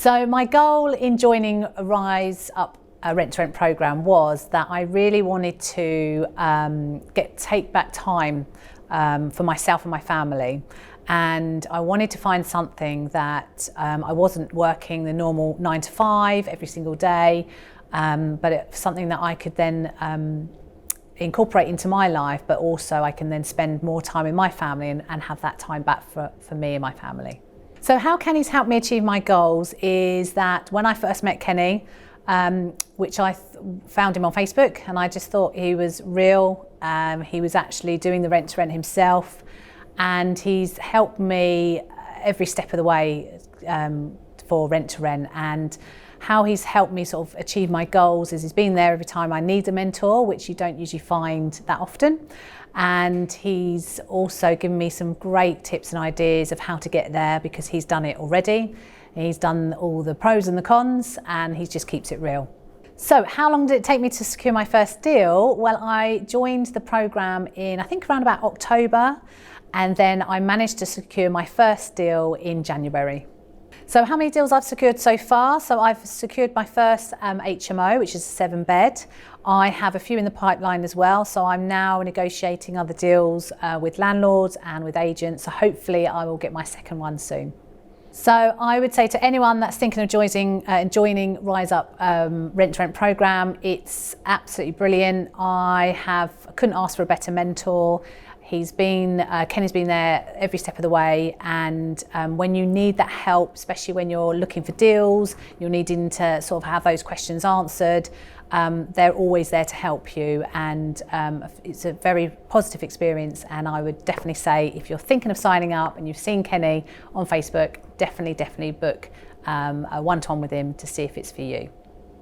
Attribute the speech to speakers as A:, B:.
A: So my goal in joining a Rise Up Rent to Rent programme was that I really wanted to take back time for myself and my family, and I wanted to find something that I wasn't working the normal 9 to 5 every single day, but it's something that I could then incorporate into my life, but also I can then spend more time with my family and have that time back for me and my family. So how Kenny's helped me achieve my goals is that when I first met Kenny, which I found him on Facebook, and I just thought he was real. He was actually doing the rent to rent himself, and he's helped me every step of the way for rent to rent. And how he's helped me sort of achieve my goals is he's been there every time I need a mentor, which you don't usually find that often. And he's also given me some great tips and ideas of how to get there, because he's done it already. He's done all the pros and the cons, and he just keeps it real. So how long did it take me to secure my first deal? Well, I joined the programme in, I think, around about October, and then I managed to secure my first deal in January. So how many deals I've secured so far? So I've secured my first HMO, which is a 7-bed. I have a few in the pipeline as well. So I'm now negotiating other deals with landlords and with agents. So hopefully I will get my second one soon. So I would say to anyone that's thinking of joining Rise Up Rent to Rent programme, it's absolutely brilliant. I couldn't ask for a better mentor. Kenny's been there every step of the way, and when you need that help, especially when you're looking for deals, you're needing to sort of have those questions answered, they're always there to help you, and it's a very positive experience. And I would definitely say, if you're thinking of signing up and you've seen Kenny on Facebook, definitely book a one-to-one with him to see if it's for you.